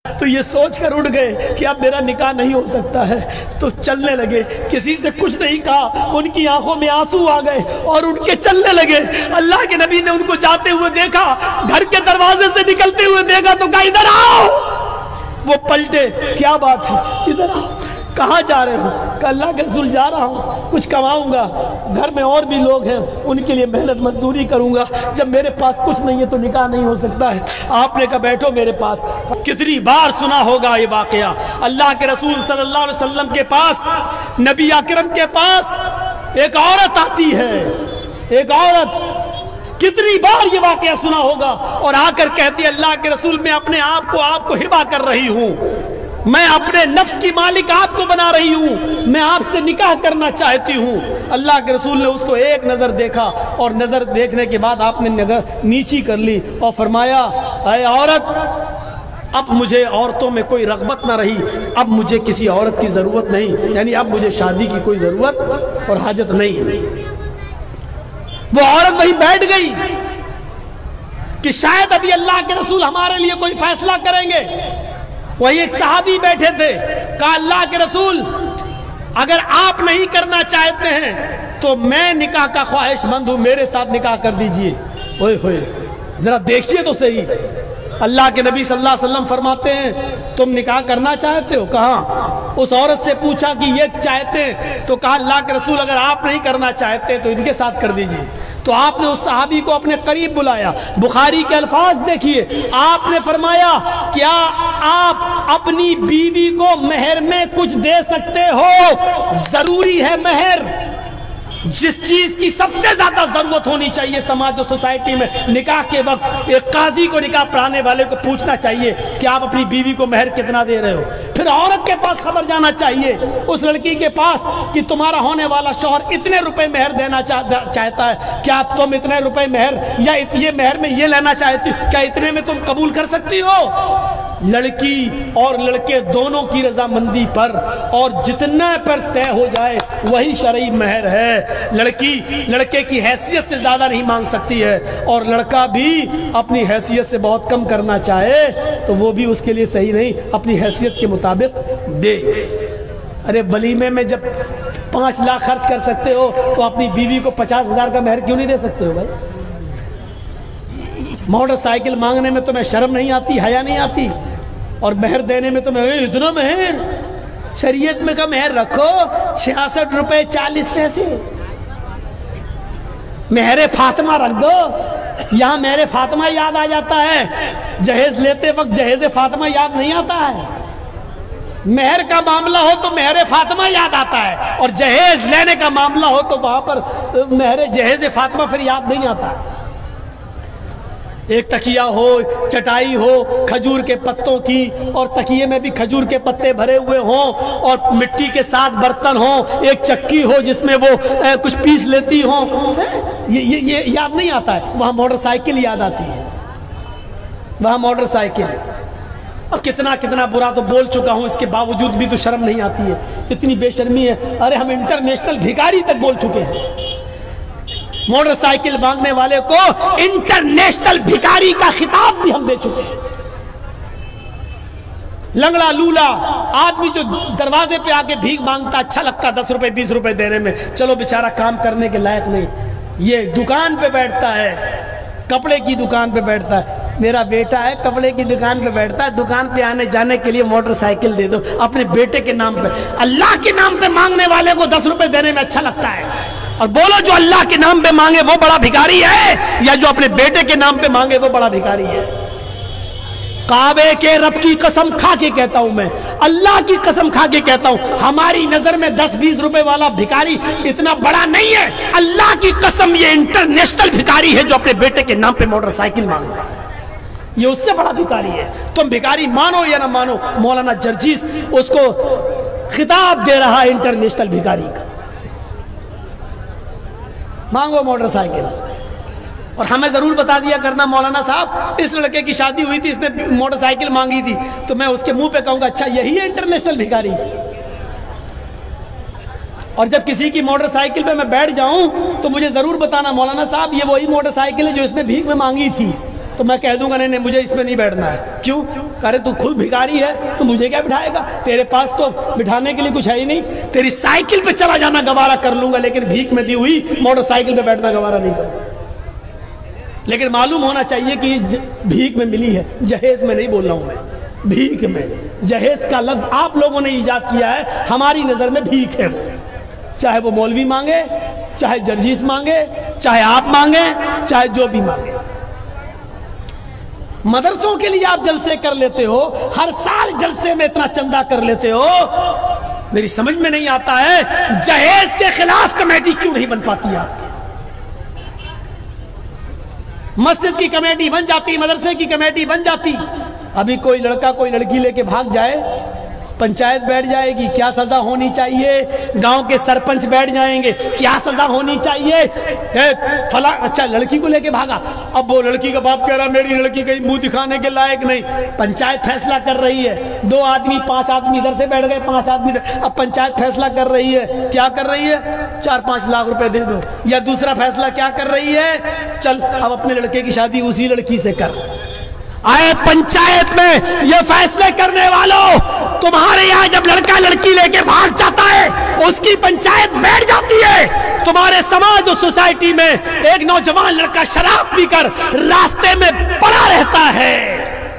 تو یہ سوچ کر اٹھ گئے کہ اب میرا نکاح نہیں ہو سکتا ہے، تو چلنے لگے، کسی سے کچھ نہیں کہا، ان کی آنکھوں میں آنسو آ گئے اور اٹھ کے چلنے لگے۔ اللہ کے نبی نے ان کو جاتے ہوئے دیکھا، گھر کے دروازے سے نکلتے ہوئے دیکھا تو کہا ادھر آؤ۔ وہ پلٹے، کیا بات ہے؟ ادھر آؤ۔ کہاں جا رہے ہو؟ کہ اللہ کے رسول جا رہا ہوں، کچھ کماؤں گا، گھر میں اور بھی لوگ ہیں ان کے لیے محنت مزدوری کروں گا، جب میرے پاس کچھ نہیں ہے تو نکاح نہیں ہو سکتا ہے۔ آپ نے کہا بیٹھو میرے پاس۔ کتنی بار سنا ہوگا یہ واقعہ، اللہ کے رسول صلی اللہ علیہ وسلم کے پاس، نبی اکرم کے پاس ایک عورت آتی ہے، ایک عورت، کتنی بار یہ واقعہ سنا ہوگا، اور آ کر کہتی ہے اللہ کے رسول میں اپنے آپ کو ہبا کر رہی ہوں، میں اپنے نفس کی مالک آپ کو بنا رہی ہوں، میں آپ سے نکاح کرنا چاہتی ہوں۔ اللہ کے رسول نے اس کو ایک نظر دیکھا، اور نظر دیکھنے کے بعد آپ نے نظر نیچی کر لی اور فرمایا اے عورت، اب مجھے عورتوں میں کوئی رغبت نہ رہی، اب مجھے کسی عورت کی ضرورت نہیں، یعنی اب مجھے شادی کی کوئی ضرورت اور حاجت نہیں ہے۔ وہ عورت وہی بیٹھ گئی کہ شاید ابھی اللہ کے رسول ہمارے لیے کوئی فیصلہ کریں گے۔ وہی ایک صحابی بیٹھے تھے، کہا اللہ کے رسول اگر آپ نہیں کرنا چاہتے ہیں تو میں نکاح کا خواہش مند ہوں، میرے ساتھ نکاح کر دیجئے۔ اوئے ہوئے، ذرا دیکھیے تو صحیح، اللہ کے نبی صلی اللہ علیہ وسلم فرماتے ہیں تم نکاح کرنا چاہتے ہو؟ کہاں؟ اس عورت سے پوچھا کہ یہ چاہتے ہیں، تو کہا اللہ کے رسول اگر آپ نہیں کرنا چاہتے تو ان کے ساتھ کر دیجئے۔ تو آپ نے اس صحابی کو اپنے قریب بلایا، بخاری کے الفاظ دیکھیے، آپ نے فرمایا کیا آپ اپنی بیوی کو مہر میں کچھ دے سکتے ہو؟ ضروری ہے مہر، جس چیز کی سب سے زیادہ ضرورت ہونی چاہیے سماج و سوسائٹی میں نکاح کے وقت، ایک قاضی کو نکاح پڑھانے والے کو پوچھنا چاہیے کہ آپ اپنی بیوی کو مہر کتنا دے رہے ہو۔ پھر عورت کے پاس خبر جانا چاہیے اس لڑکی کے پاس کہ تمہارا ہونے والا شوہر اتنے روپے مہر دینا چاہتا ہے، کیا تم اتنے روپے مہر یا یہ مہر میں یہ لینا چاہتی ہو، کیا اتنے میں تم قبول کر سکتی ہو؟ لڑکی اور لڑکے دونوں کی رضامندی پر، اور جتنا پر طے ہو جائے وہی شرعی مہر ہے۔ لڑکی لڑکے کی حیثیت سے زیادہ نہیں مانگ سکتی ہے، اور لڑکا بھی اپنی حیثیت سے بہت کم کرنا چاہے تو وہ بھی اس کے لیے صحیح نہیں، اپنی حیثیت کے مطابق دے۔ ارے ولیمے میں جب 5 لاکھ خرچ کر سکتے ہو تو اپنی بیوی کو 50,000 کا مہر کیوں نہیں دے سکتے ہو بھائی؟ موٹر سائیکل مانگنے میں تمہیں شرم نہیں آتی، حیا نہیں آتی، اور مہر دینے میں تمہیں اتنا مہر؟ شریعت میں کا مہر رکھو 66 روپے 40 پیسے، مہر فاطمہ رکھ دو۔ یہاں مہر فاطمہ یاد آ جاتا ہے، جہیز لیتے وقت جہیز فاطمہ یاد نہیں آتا ہے۔ مہر کا معاملہ ہو تو مہر فاطمہ یاد آتا ہے، اور جہیز لینے کا معاملہ ہو تو وہاں پر مہر جہیز فاطمہ پھر یاد نہیں آتا ہے۔ ایک تکیہ ہو، چٹائی ہو کھجور کے پتوں کی، اور تکیے میں بھی کھجور کے پتے بھرے ہوئے ہوں، اور مٹی کے ساتھ برتن ہوں، ایک چکی ہو جس میں وہ کچھ پیس لیتی ہوں، یہ یاد نہیں آتا ہے۔ وہاں موٹر سائیکل یاد آتی ہے، وہاں موٹر سائیکل۔ اور کتنا برا تو بول چکا ہوں، اس کے باوجود بھی تو شرم نہیں آتی ہے، اتنی بے شرمی ہے۔ ارے ہم انٹرنیشنل بھکاری تک بول چکے ہیں، موٹر سائیکل مانگنے والے کو انٹرنیشنل بھکاری کا خطاب بھی ہم دے چکے ہیں۔ لنگڑا لولا آدمی جو دروازے پہ آکے بھیک مانگتا، اچھا لگتا 10 روپے 20 روپے دینے میں، چلو بیچارہ کام کرنے کے لائق نہیں، یہ دکان پہ بیٹھتا ہے، کپڑے کی دکان پہ بیٹھتا ہے۔ میرا بیٹا ہے کپڑے کی دکان پہ بیٹھتا ہے، دکان پہ آنے جانے کے لیے موٹر سائیکل دے دو اپنے بیٹے کے نام پہ۔ اللہ کے نام پہ مانگنے والے کو 10 روپے دینے میں اچھا لگتا ہے، اور بولو جو اللہ کے نام پہ مانگے وہ بڑا بھکاری ہے، یا جو اپنے بیٹے کے نام پہ مانگے وہ بڑا بھکاری ہے؟ کعبے کے رب کی قسم کھا کے کہتا ہوں، میں اللہ کی قسم کھا کے کہتا ہوں، ہماری نظر میں 10-20 روپے والا بھکاری اتنا بڑا نہیں ہے۔ اللہ کی قسم یہ انٹرنیشنل بھکاری ہے جو اپنے بیٹے کے نام پہ موٹر سائیکل مانگتا ہے، یہ اس سے بڑا بھکاری ہے۔ تم بھکاری مانو یا نہ مانو، مولانا جرجیس اس کو خطاب دے رہا ہے انٹرنیشنل بھکاری کا۔ مانگو موٹر سائیکل، اور ہمیں ضرور بتا دیا کرنا مولانا صاحب اس لڑکے کی شادی ہوئی تھی، اس نے موٹر سائیکل مانگی تھی، تو میں اس کے منہ پہ کہوں گا اچھا یہی ہے انٹرنیشنل بھکاری؟ اور جب کسی کی موٹر سائیکل پہ میں بیٹھ جاؤں تو مجھے ضرور بتانا مولانا صاحب یہ وہی موٹر سائیکل ہے جو اس نے بھیک میں مانگی تھی، تو میں کہہ دوں گا نہیں مجھے اس میں نہیں بیٹھنا ہے. کیوں؟ کہہ تو خود بھکاری ہے تو مجھے کیا بٹھائے گا؟ تیرے پاس تو بٹھانے کے لیے کچھ ہے ہی نہیں. تیری سائیکل پہ چلا جانا گوارا کر لوں گا لیکن بھیک میں دی ہوئی موٹر سائیکل پہ بیٹھنا گوارا نہیں کروں. لیکن معلوم ہونا چاہیے کہ بھیک میں ملی ہے، جہیز میں نہیں بول رہا ہوں میں، بھیک میں. جہیز کا لفظ آپ لوگوں نے ایجاد کیا ہے، ہماری نظر میں بھیک ہے. وہ چاہے وہ مولوی مانگے، چاہے جرجیس مانگے، چاہے آپ مانگے، چاہے جو بھی مانگے. مدرسوں کے لیے آپ جلسے کر لیتے ہو، ہر سال جلسے میں اتنا چندہ کر لیتے ہو. میری سمجھ میں نہیں آتا ہے جہیز کے خلاف کمیٹی کیوں نہیں بن پاتی آپ کی؟ مسجد کی کمیٹی بن جاتی، مدرسے کی کمیٹی بن جاتی. ابھی کوئی لڑکا کوئی لڑکی لے کے بھاگ جائے، پنچایت بیٹھ جائے گی کیا سزا ہونی چاہیے، گاؤں کے سرپنچ بیٹھ جائیں گے کیا سزا ہونی چاہیے. اچھا لڑکی کو لے کے بھاگا، اب وہ لڑکی کا باپ کہہ رہا میری لڑکی کہیں منہ دکھانے کے لائق نہیں. پنچایت فیصلہ کر رہی ہے، 2 آدمی 5 آدمی ادھر سے بیٹھ گئے، 5 آدمی ادھر. اب پنچایت فیصلہ کر رہی ہے، کیا کر رہی ہے؟ 4-5 لاکھ روپے دے دو. یا دوسرا فیصلہ کیا کر رہی ہے؟ چل اب اپنے لڑکے کی شادی اسی لڑکی سے کر. آئے پنچایت میں یہ فیصلے کرنے والوں، تمہارے یہاں جب لڑکا لڑکی لے کے بھاگ جاتا ہے اس کی پنچایت بیٹھ جاتی ہے. تمہارے سماج اور سوسائٹی میں ایک نوجوان لڑکا شراب پی کر راستے میں پڑا رہتا ہے،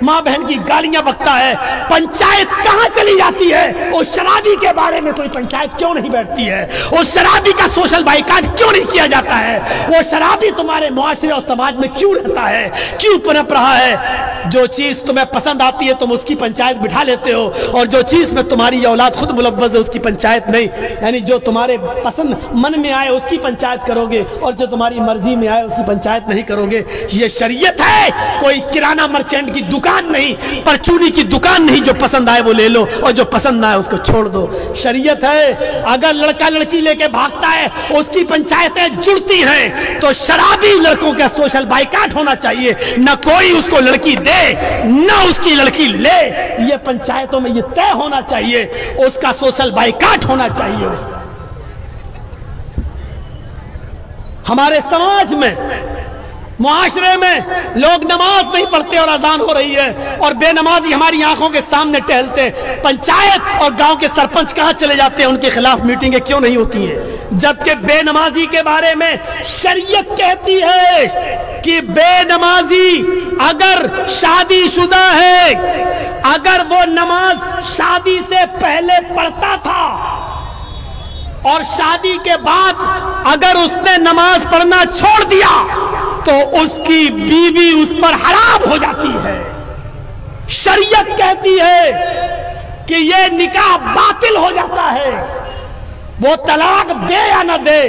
ماں بہن کی گالیاں بکتا ہے، پنچایت کہاں چلی جاتی ہے؟ اس شرابی کے بارے میں کوئی پنچایت کیوں نہیں بیٹھتی ہے؟ اس شرابی کا سوشل بائیکاٹ کیوں نہیں کیا جاتا ہے؟ وہ شرابی تمہارے معاشرے اور سماج میں کیوں رہتا ہے، کیوں پنپ رہا ہے؟ جو چیز تمہیں پسند آتی ہے تم اس کی پنچایت بٹھا لیتے ہو، اور جو چیز میں تمہاری اولاد خود ملوث ہے اس کی پنچایت نہیں. یعنی جو تمہارے پسند من میں آئے اس کی پنچایت کرو گے اور جو تمہاری مرضی میں آئے اس کی پنچایت نہیں کرو گے. یہ شریعت ہے، کوئی کرانہ مرچینٹ کی دکان نہیں، پرچونی کی دکان نہیں. جو پسند آئے وہ لے لو اور جو پسند نہ آئے اس کو چھوڑ دو. شریعت ہے. اگر لڑکا لڑکی لے کے بھاگتا ہے اس کی پنچایتیں جڑتی ہیں تو شرابی لڑکوں کا سوشل بائیکاٹ ہونا چاہیے. نہ کوئی اس کو لڑکی دے نہ اس کی لڑکی لے. یہ پنچایتوں میں یہ طے ہونا چاہیے، اس کا سوشل بائیکاٹ ہونا چاہیے. اس کا ہمارے سماج میں معاشرے میں لوگ نماز نہیں پڑھتے اور اذان ہو رہی ہے اور بے نمازی ہماری آنکھوں کے سامنے ٹہلتے. پنچایت اور گاؤں کے سرپنچ کہاں چلے جاتے ہیں؟ ان کے خلاف میٹنگیں کیوں نہیں ہوتی ہیں؟ جبکہ بے نمازی کے بارے میں شریعت کہتی ہے کہ بے نمازی اگر شادی شدہ ہے، اگر وہ نماز شادی سے پہلے پڑھتا تھا اور شادی کے بعد اگر اس نے نماز پڑھنا چھوڑ دیا تو اس کی بیوی اس پر حرام ہو جاتی ہے. شریعت کہتی ہے کہ یہ نکاح باطل ہو جاتا ہے. وہ طلاق دے یا نہ دے،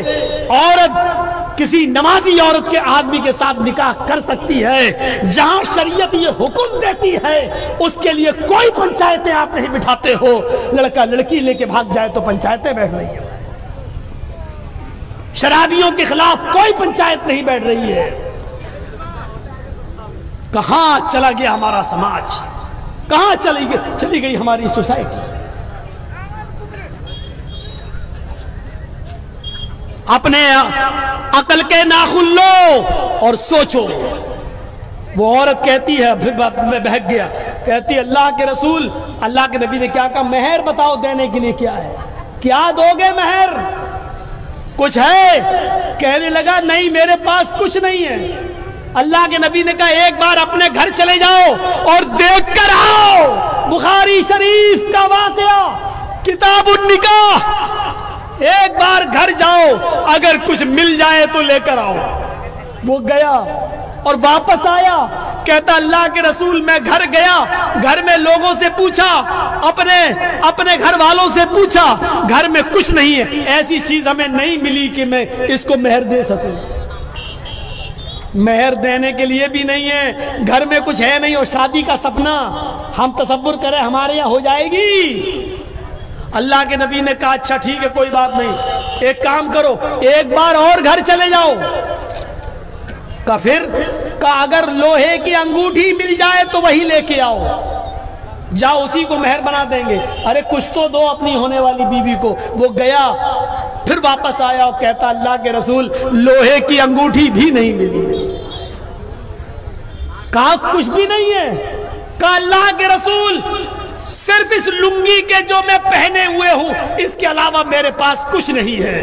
عورت کسی نمازی عورت کے آدمی کے ساتھ نکاح کر سکتی ہے. جہاں شریعت یہ حکم دیتی ہے اس کے لیے کوئی پنچایتیں آپ نہیں بٹھاتے ہو. لڑکا لڑکی لے کے بھاگ جائے تو پنچایتیں بیٹھ رہی ہیں. شرابیوں کے خلاف کوئی پنچایت نہیں بیٹھ رہی ہے. کہاں چلا گیا ہمارا سماج؟ کہاں چلی گئی ہماری سوسائٹی؟ اپنے عقل کے ناخن لو اور سوچو. وہ عورت کہتی ہے، پھر بات میں بہک گیا، کہتی ہے اللہ کے رسول، اللہ کے نبی نے کیا کہا؟ مہر بتاؤ دینے کے لیے کیا ہے، کیا دو گے مہر؟ کچھ ہے؟ کہنے لگا نہیں میرے پاس کچھ نہیں ہے. اللہ کے نبی نے کہا ایک بار اپنے گھر چلے جاؤ اور دیکھ کر آؤ. بخاری شریف کا واقعہ، کتاب النکاح. ایک بار گھر جاؤ، اگر کچھ مل جائے تو لے کر آؤ. وہ گیا اور واپس آیا، کہتا اللہ کے رسول میں گھر گیا، گھر میں لوگوں سے پوچھا، اپنے گھر والوں سے پوچھا، گھر میں کچھ نہیں ہے، ایسی چیز ہمیں نہیں ملی کہ میں اس کو مہر دے سکوں. مہر دینے کے لیے بھی نہیں ہے، گھر میں کچھ ہے نہیں، اور شادی کا سپنا ہم تصور کریں ہمارے یہاں ہو جائے گی؟ اللہ کے نبی نے کہا اچھا ٹھیک ہے کوئی بات نہیں، ایک کام کرو ایک بار اور گھر چلے جاؤ. پھر کہا اگر لوہے کی انگوٹھی مل جائے تو وہی لے کے آؤ، جاؤ اسی کو مہر بنا دیں گے. ارے کچھ تو دو اپنی ہونے والی بیوی کو. وہ گیا، پھر واپس آیا اور کہتا اللہ کے رسول لوہے کی انگوٹھی بھی نہیں ملی. کہا کچھ بھی نہیں ہے. کہا اللہ کے رسول صرف اس لنگی کے جو میں پہنے ہوئے ہوں اس کے علاوہ میرے پاس کچھ نہیں ہے.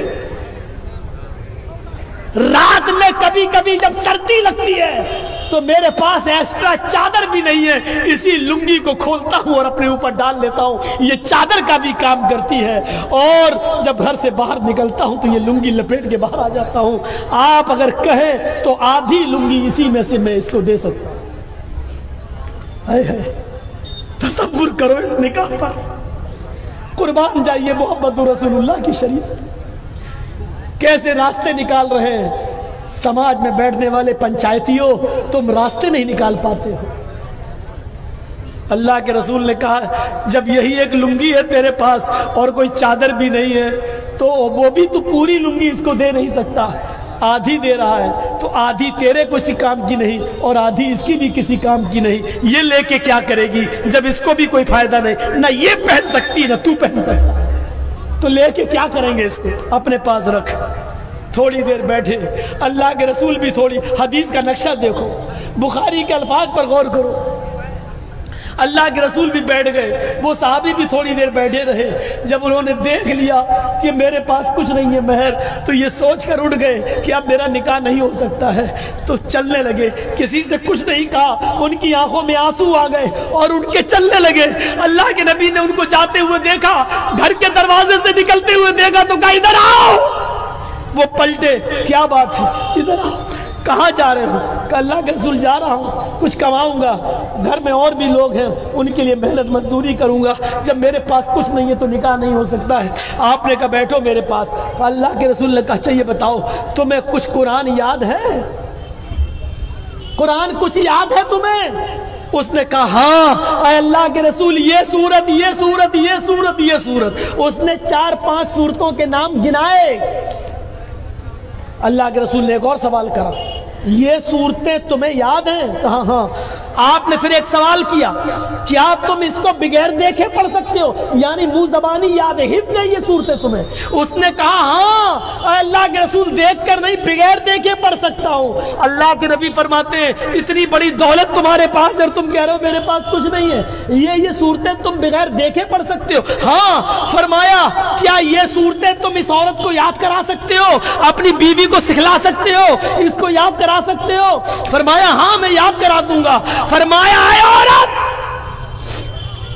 رات میں کبھی کبھی جب سردی لگتی ہے تو میرے پاس ایکسٹرا چادر بھی نہیں ہے, اسی لنگی کو کھولتا ہوں اور اپنے اوپر ڈال لیتا ہوں, یہ چادر کا بھی کام کرتی ہے. اور جب گھر سے باہر نکلتا ہوں تو یہ لنگی لپیٹ کے باہر آ جاتا ہوں. آپ اگر کہیں تو آدھی لنگی اسی میں سے میں اس کو دے سکتا ہوں. تصور کرو اس نکاح پر. قربان جائیے محمد رسول اللہ کی شریعت. کیسے راستے نکال رہے ہیں. سماج میں بیٹھنے والے پنچایتیوں, تم راستے نہیں نکال پاتے ہو. اللہ کے رسول نے کہا جب یہی ایک لنگی ہے تیرے پاس اور کوئی چادر بھی نہیں ہے تو وہ بھی تو پوری لنگی اس کو دے نہیں سکتا, آدھی دے رہا ہے تو آدھی تیرے کسی کام کی نہیں اور آدھی اس کی بھی کسی کام کی نہیں. یہ لے کے کیا کرے گی جب اس کو بھی کوئی فائدہ نہیں, نہ یہ پہن سکتی نہ تو پہن سکتا, تو لے کے کیا کریں گے اس کو. اپنے پاس رکھ. تھوڑی دیر بیٹھے, اللہ کے رسول بھی تھوڑی, حدیث کا نقشہ دیکھو, بخاری کے الفاظ پر غور کرو. اللہ کے رسول بھی بیٹھ گئے, وہ صحابی بھی تھوڑی دیر بیٹھے رہے. جب انہوں نے دیکھ لیا کہ میرے پاس کچھ نہیں ہے مہر, تو یہ سوچ کر اٹھ گئے کہ اب میرا نکاح نہیں ہو سکتا ہے, تو چلنے لگے. کسی سے کچھ نہیں کہا, ان کی آنکھوں میں آنسو آ گئے اور اٹھ کے چلنے لگے. اللہ کے نبی نے ان کو جاتے ہوئے دیکھا, گھر کے دروازے سے نکلتے ہوئے دیکھا تو کہا ادھر آؤ. وہ پلٹے, کیا بات ہے, ادھر آؤ. کہاں جا رہے ہو؟ کہ اللہ کے رسول جا رہا ہوں, کچھ کماؤں گا, گھر میں اور بھی لوگ ہیں ان کے لیے محنت مزدوری کروں گا, جب میرے پاس کچھ نہیں ہے تو نکاح نہیں ہو سکتا ہے. آپ نے کہا بیٹھو میرے پاس. کہ اللہ کے رسول نے کہا اچھا یہ بتاؤ تمہیں کچھ قرآن یاد ہے؟ قرآن کچھ یاد ہے تمہیں؟ اس نے کہا ہاں اے اللہ کے رسول یہ سورت یہ سورت یہ سورت یہ سورت. اس نے 4-5 سورتوں کے نام گنائے. اللہ کے رسول نے ایک اور سوال کرا, یہ صورتیں تمہیں یاد ہیں؟ کہا ہاں. آپ نے پھر ایک سوال کیا, کیا تم اس کو بغیر دیکھے پڑھ سکتے ہو, یعنی منہ زبانی یاد ہے, حفظ ہے یہ صورتیں تمہیں؟ اس نے کہا ہاں اے اللہ کے رسول دیکھ کر نہیں بغیر دیکھے پڑھ سکتا ہوں. اللہ کے نبی فرماتے ہیں اتنی بڑی دولت تمہارے پاس ہے اور تم کہہ رہے ہو میرے پاس کچھ نہیں ہے, یہ صورتیں تم بغیر دیکھے پڑھ سکتے ہو؟ ہاں. فرمایا کیا یہ صورتیں تم اس عورت کو یاد کرا سکتے ہو, اپنی بیوی کو سکھلا سکتے ہو, اس کو یاد کرا سکتے ہو؟ فرمایا ہاں میں یاد کرا دوں گا. فرمایا اے عورت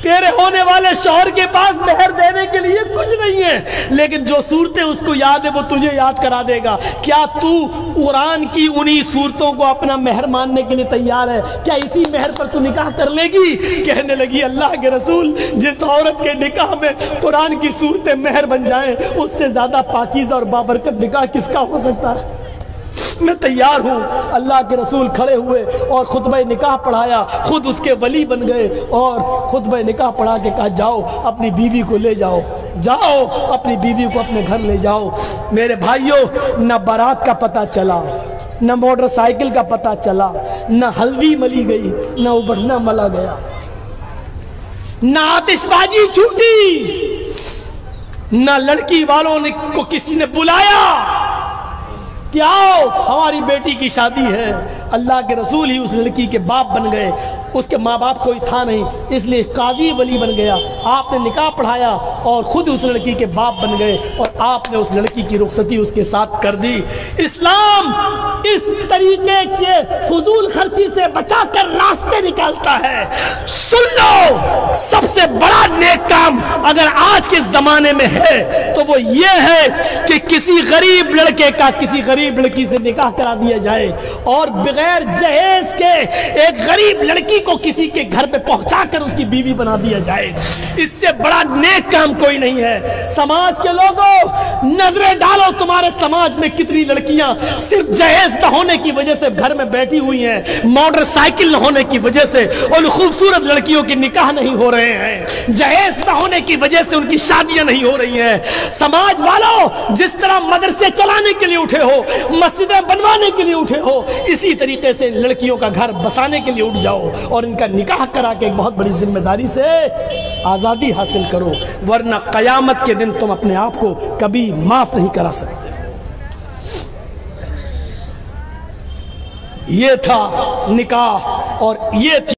تیرے ہونے والے شوہر کے پاس مہر دینے کے لیے کچھ نہیں ہے, لیکن جو صورتیں اس کو یاد ہے وہ تجھے یاد کرا دے گا. کیا تو قرآن کی انہی صورتوں کو اپنا مہر ماننے کے لیے تیار ہے؟ کیا اسی مہر پر تو نکاح کر لے گی؟ کہنے لگی اللہ کے رسول جس عورت کے نکاح میں قرآن کی صورتیں مہر بن جائیں اس سے زیادہ پاکیزہ اور بابرکت نکاح کس کا ہو سکتا ہے؟ میں تیار ہوں. اللہ کے رسول کھڑے ہوئے اور خطبہ نکاح پڑھایا, خود اس کے ولی بن گئے اور خطبہ نکاح پڑھا کے کہا جاؤ اپنی بیوی کو لے جاؤ, جاؤ اپنی بیوی کو اپنے گھر لے جاؤ. میرے بھائیوں, نہ بارات کا پتہ چلا, نہ موٹر سائیکل کا پتہ چلا, نہ ہلدی ملی گئی, نہ ابٹنا ملا گیا, نہ آتش بازی چھوٹی, نہ لڑکی والوں کو کسی نے بلایا کہ آؤ ہماری بیٹی کی شادی ہے. اللہ کے رسول ہی اس لڑکی کے باپ بن گئے. اس کے ماں باپ کوئی تھا نہیں, اس لیے قاضی ولی بن گیا. آپ نے نکاح پڑھایا اور خود اس لڑکی کے باپ بن گئے اور آپ نے اس لڑکی کی رخصتی اس کے ساتھ کر دی. اسلام اس طریقے سے فضول خرچی سے بچا کر راستے نکالتا ہے. سن لو, سب سے بڑا نیک کام اگر آج کے زمانے میں ہے تو وہ یہ ہے کہ کسی غریب لڑکے کا کسی غریب لڑکی سے نکاح کرا دیا جائے اور بغیر جہیز کے ایک غریب لڑکی کو کسی کے گھر پہ پہنچا کر اس کی بیوی بنا دیا جائے. اس سے بڑا نیک کام کوئی نہیں ہے. سماج کے لوگوں نظریں ڈالو, تمہارے سماج میں کتنی لڑکیاں صرف جہیز نہ ہونے کی وجہ سے گھر میں بیٹھی ہوئی ہیں, موٹر سائیکل نہ ہونے کی وجہ سے ان خوبصورت لڑکیوں کے نکاح نہیں ہو رہے ہیں, جہیز نہ ہونے کی وجہ سے ان کی شادیاں نہیں ہو رہی ہیں. سماج والوں, جس طرح مدرسے چلانے کے لیے اٹھے ہو, مسجدیں بنوانے کے لیے اٹھے ہو, اسی طریقے سے لڑکیوں کا گھر بسانے کے لیے اٹھ جاؤ اور ان کا نکاح کرا کے ایک بہت بڑی ذمہ داری سے آزادی حاصل کرو, ورنہ قیامت کے دن تم اپنے آپ کو کبھی معاف نہیں کرا سکتے. یہ تھا نکاح. اور یہ تھی